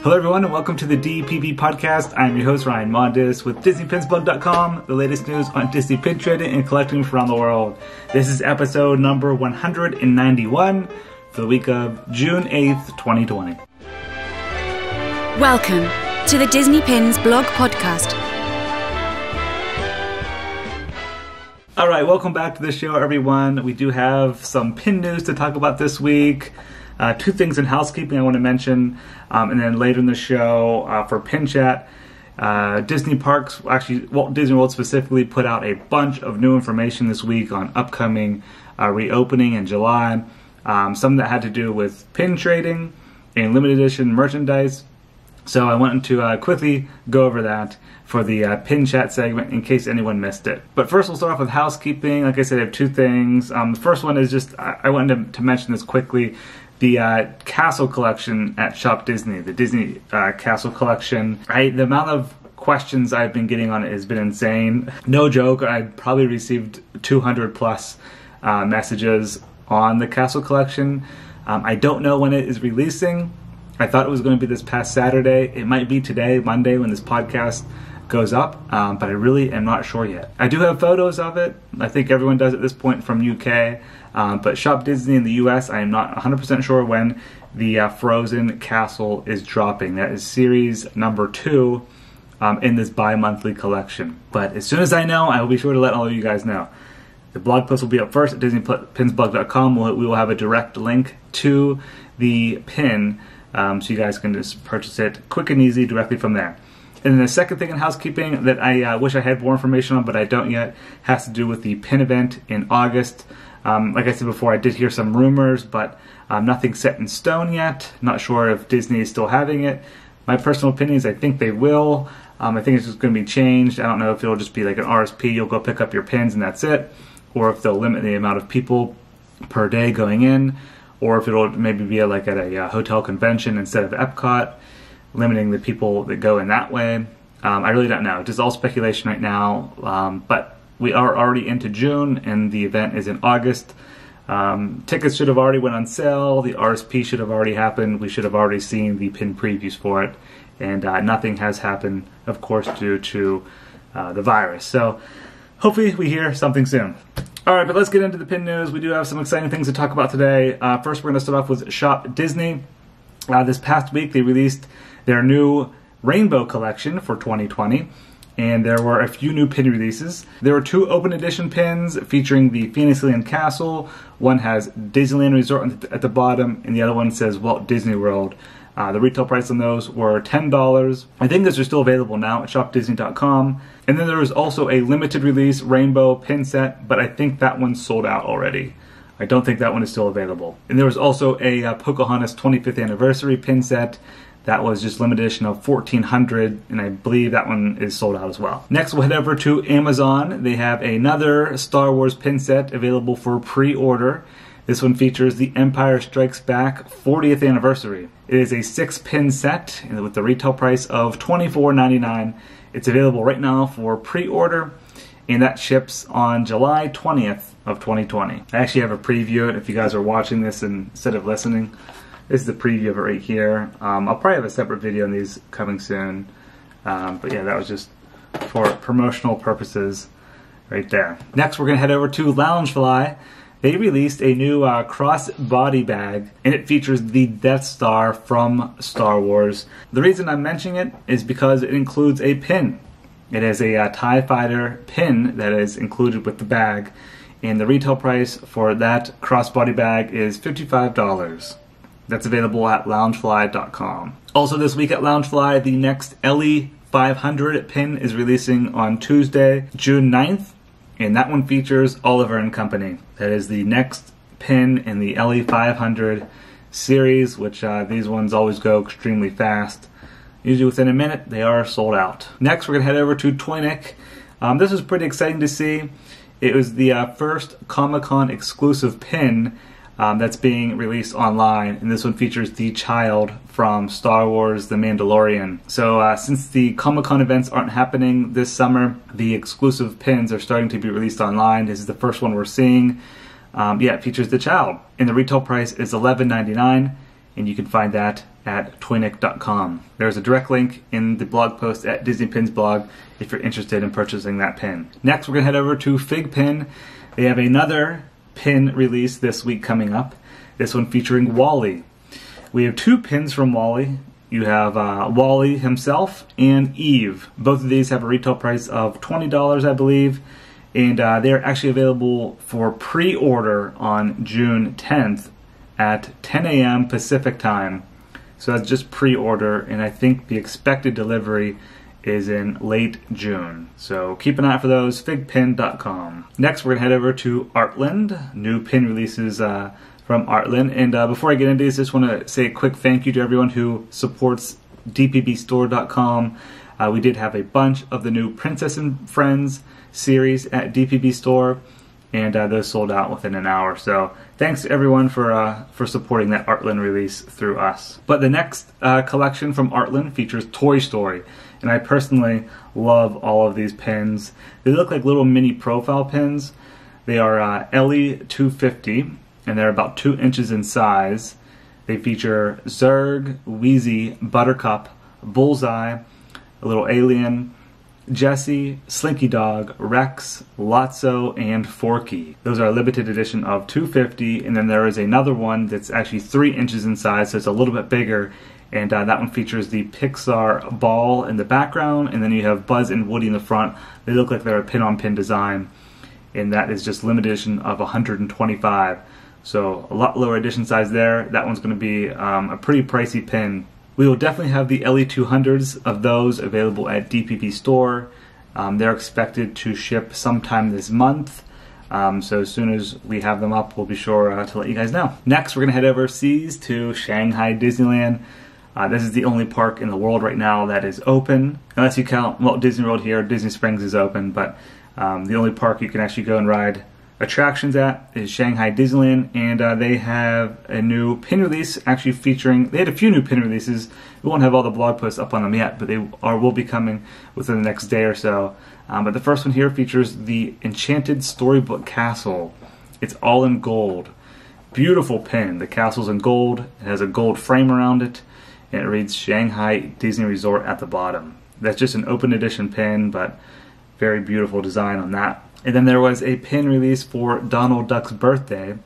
Hello everyone and welcome to the DPB podcast. I'm your host Ryan Mondis with DisneyPinsBlog.com, the latest news on Disney pin trading and collecting from around the world. This is episode number 191 for the week of June 8th, 2020. Welcome to the Disney Pins Blog Podcast. Alright, welcome back to the show everyone. We do have some pin news to talk about this week. Two things in housekeeping I want to mention, and then later in the show for Pin Chat, Disney Parks, actually Walt Disney World specifically, put out a bunch of new information this week on upcoming reopening in July. Some that had to do with pin trading and limited edition merchandise. So I wanted to quickly go over that for the Pin Chat segment in case anyone missed it. But first we'll start off with housekeeping. Like I said, I have two things. The first one is just, I wanted to mention this quickly. The Castle Collection at shopDisney, the Disney Castle Collection. The amount of questions I've been getting on it has been insane. No joke, I've probably received 200 plus messages on the Castle Collection. I don't know when it is releasing. I thought it was going to be this past Saturday. It might be today, Monday, when this podcast goes up, but I really am not sure yet. I do have photos of it. I think everyone does at this point from UK. But shopDisney in the US, I am not 100% sure when the Frozen Castle is dropping. That is series number 2 in this bi-monthly collection. But as soon as I know, I will be sure to let all of you guys know. The blog post will be up first at DisneyPinsBlog.com. We will have a direct link to the pin, so you guys can just purchase it quick and easy directly from there. And then the second thing in housekeeping that I wish I had more information on, but I don't yet, has to do with the pin event in August. Like I said before, I did hear some rumors, but nothing set in stone yet. Not sure if Disney is still having it. My personal opinion is I think they will. I think it's just going to be changed. I don't know if it'll just be like an RSP, you'll go pick up your pins and that's it, or if they'll limit the amount of people per day going in, or if it'll maybe be like at a hotel convention instead of Epcot, limiting the people that go in that way. I really don't know. It's just all speculation right now, but we are already into June, and the event is in August. Tickets should have already went on sale. The RSP should have already happened. We should have already seen the pin previews for it. And nothing has happened, of course, due to the virus. So hopefully we hear something soon. All right, but let's get into the pin news. We do have some exciting things to talk about today. First, we're going to start off with shopDisney. This past week, they released their new Rainbow Collection for 2020. And there were a few new pin releases. There were 2 open edition pins featuring the Fantasyland Castle. One has Disneyland Resort at the bottom, and the other one says Walt Disney World. The retail price on those were $10. I think those are still available now at shopDisney.com. And then there was also a limited release Rainbow pin set, but I think that one's sold out already. I don't think that one is still available. And there was also a Pocahontas 25th Anniversary pin set. That was just limited edition of 1,400, and I believe that one is sold out as well. Next, we'll head over to Amazon. They have another Star Wars pin set available for pre-order. This one features the Empire Strikes Back 40th Anniversary. It is a 6-pin set with the retail price of $24.99. It's available right now for pre-order, and that ships on July 20th of 2020. I actually have a preview if you guys are watching this instead of listening. This is the preview of it right here. I'll probably have a separate video on these coming soon. But yeah, that was just for promotional purposes right there. Next, we're going to head over to Loungefly. They released a new cross-body bag, and it features the Death Star from Star Wars. The reason I'm mentioning it is because it includes a pin. It is a TIE Fighter pin that is included with the bag, and the retail price for that cross-body bag is $55. That's available at Loungefly.com. Also this week at Loungefly, the next LE500 pin is releasing on Tuesday, June 9th, and that one features Oliver and Company. That is the next pin in the LE500 series, which these ones always go extremely fast. Usually within a minute, they are sold out. Next, we're going to head over to Toynk. This was pretty exciting to see. It was the first Comic-Con exclusive pin that's being released online, and this one features the child from Star Wars The Mandalorian. So since the Comic-Con events aren't happening this summer, the exclusive pins are starting to be released online. This is the first one we're seeing. It features the child, and the retail price is $11.99, and you can find that at toynk.com. There's a direct link in the blog post at Disney Pins blog if you're interested in purchasing that pin. Next, we're going to head over to FiGPiN. They have another pin release this week coming up. This one featuring Wally. We have two pins from Wally. You have Wally himself and Eve. Both of these have a retail price of $20, I believe. And they're actually available for pre-order on June 10th at 10 a.m. Pacific time. So that's just pre-order, and I think the expected delivery is in late June. So keep an eye out for those, figpin.com. Next, we're going to head over to Artland. New pin releases from Artland. And before I get into this, I just want to say a quick thank you to everyone who supports DPBstore.com. We did have a bunch of the new Princess and Friends series at DPB Store, and those sold out within an hour. So thanks to everyone for supporting that Artland release through us. But the next collection from Artland features Toy Story, and I personally love all of these pins. They look like little mini profile pins. They are Ellie 250, and they're about 2 inches in size. They feature Zurg, Wheezy, Buttercup, Bullseye, a little alien, Jessie, Slinky Dog, Rex, Lotso, and Forky. Those are a limited edition of 250, and then there is another one that's actually 3 inches in size, so it's a little bit bigger, and that one features the Pixar ball in the background, and then you have Buzz and Woody in the front. They look like they're a pin-on-pin design, and that is just limited edition of 125. So a lot lower edition size there. That one's going to be a pretty pricey pin. We will definitely have the LE200s of those available at DPB Store. They're expected to ship sometime this month. So as soon as we have them up, we'll be sure to let you guys know. Next, we're going to head overseas to Shanghai Disneyland. This is the only park in the world right now that is open. Unless you count Walt Disney World here, Disney Springs is open, but the only park you can actually go and ride attractions at is Shanghai Disneyland, and they have a new pin release actually featuring, they had a few new pin releases. We won't have all the blog posts up on them yet, but they will be coming within the next day or so. But the first one here features the Enchanted Storybook Castle. It's all in gold. Beautiful pin. The castle's in gold. It has a gold frame around it, and it reads Shanghai Disney Resort at the bottom. That's just an open edition pin, but very beautiful design on that. And then there was a pin release for Donald Duck's birthday,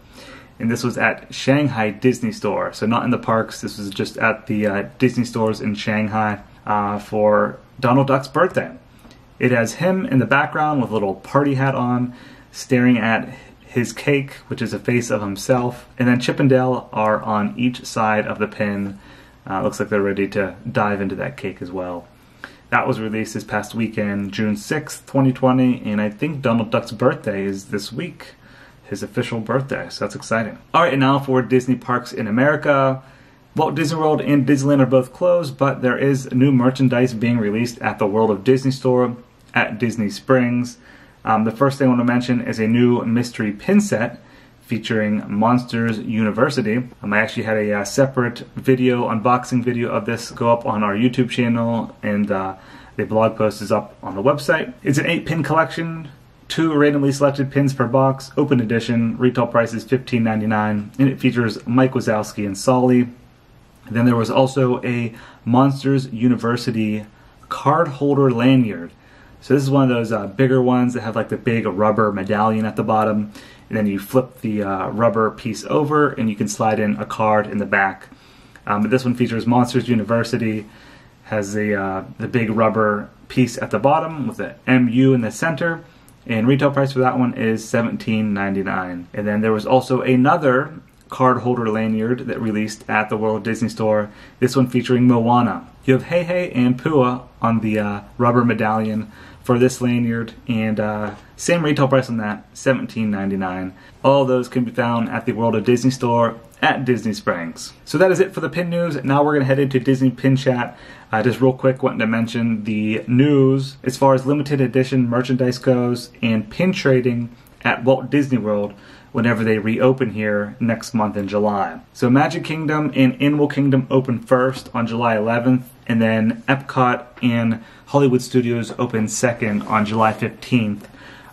and this was at Shanghai Disney Store. So not in the parks, this was just at the Disney stores in Shanghai for Donald Duck's birthday. It has him in the background with a little party hat on, staring at his cake, which is a face of himself. And then Chip and Dale are on each side of the pin. Looks like they're ready to dive into that cake as well. That was released this past weekend, June 6th, 2020, and I think Donald Duck's birthday is this week, his official birthday, so that's exciting. Alright, and now for Disney parks in America. Walt Disney World and Disneyland are both closed, but there is new merchandise being released at the World of Disney store at Disney Springs. The first thing I want to mention is a new mystery pin set featuring Monsters University. I actually had a separate video, unboxing video of this go up on our YouTube channel, and the blog post is up on the website. It's an 8-pin collection, 2 randomly selected pins per box, open edition, retail price is $15.99, and it features Mike Wazowski and Sully. Then there was also a Monsters University card holder lanyard. So this is one of those bigger ones that have like the big rubber medallion at the bottom. And then you flip the rubber piece over and you can slide in a card in the back. But this one features Monsters University, has the big rubber piece at the bottom with the MU in the center. And retail price for that one is $17.99. And then there was also another card holder lanyard that released at the World Disney Store. This one featuring Moana. You have Hey Hey and Pua on the rubber medallion for this lanyard, and same retail price on that, $17.99. All those can be found at the World of Disney Store at Disney Springs. So that is it for the pin news. Now we're going to head into Disney Pin Chat. Just real quick, wanting to mention the news as far as limited edition merchandise goes and pin trading at Walt Disney World whenever they reopen here next month in July. So Magic Kingdom and Animal Kingdom open first on July 11th, and then Epcot and Hollywood Studios open second on July 15th.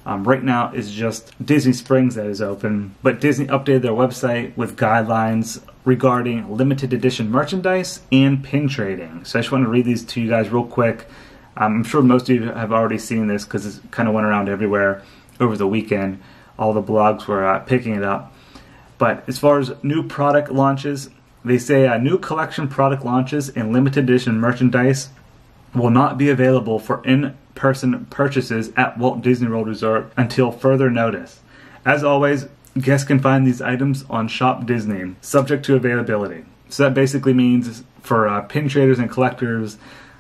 Right now it's just Disney Springs that is open, but Disney updated their website with guidelines regarding limited edition merchandise and pin trading. So I just want to read these to you guys real quick. I'm sure most of you have already seen this because it kind of went around everywhere over the weekend. All the blogs were picking it up. But as far as new product launches, they say new collection product launches and limited edition merchandise will not be available for in-person purchases at Walt Disney World Resort until further notice. As always, guests can find these items on shopDisney, subject to availability. So that basically means for pin traders and collectors,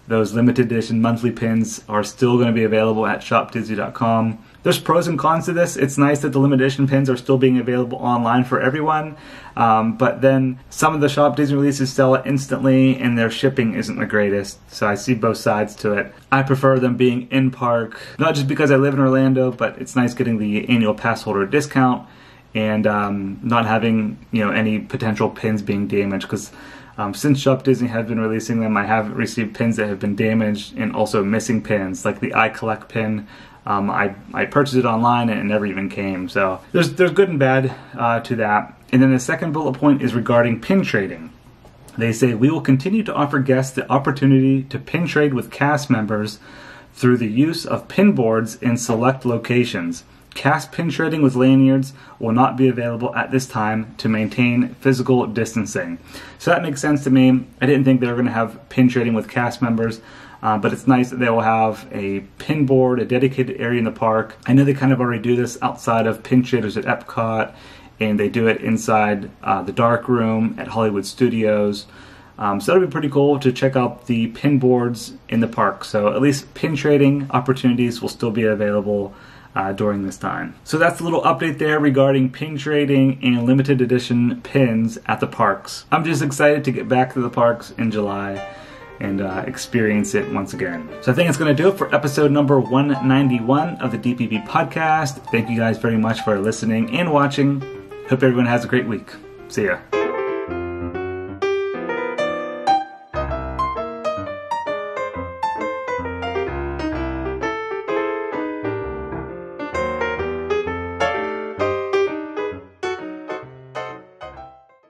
those limited edition monthly pins are still going to be available at shopdisney.com. There's pros and cons to this. It's nice that the limited edition pins are still being available online for everyone, but then some of the Shop Disney releases sell it instantly and their shipping isn't the greatest, so I see both sides to it. I prefer them being in park, not just because I live in Orlando, but it's nice getting the annual pass holder discount and not having any potential pins being damaged, because since Shop Disney has been releasing them, I have received pins that have been damaged and also missing pins, like the I Collect pin. I purchased it online and it never even came. So there's good and bad to that. And then the second bullet point is regarding pin trading. They say, we will continue to offer guests the opportunity to pin trade with cast members through the use of pin boards in select locations. Cast pin trading with lanyards will not be available at this time to maintain physical distancing. So that makes sense to me. I didn't think they were going to have pin trading with cast members, but it's nice that they will have a pin board, a dedicated area in the park. I know they kind of already do this outside of pin traders at Epcot, and they do it inside the dark room at Hollywood Studios. So that'll be pretty cool to check out the pin boards in the park. So at least pin trading opportunities will still be available during this time. So that's a little update there regarding pin trading and limited edition pins at the parks. I'm just excited to get back to the parks in July and experience it once again. So I think it's going to do it for episode number 191 of the DPB podcast. Thank you guys very much for listening and watching. Hope everyone has a great week. See ya.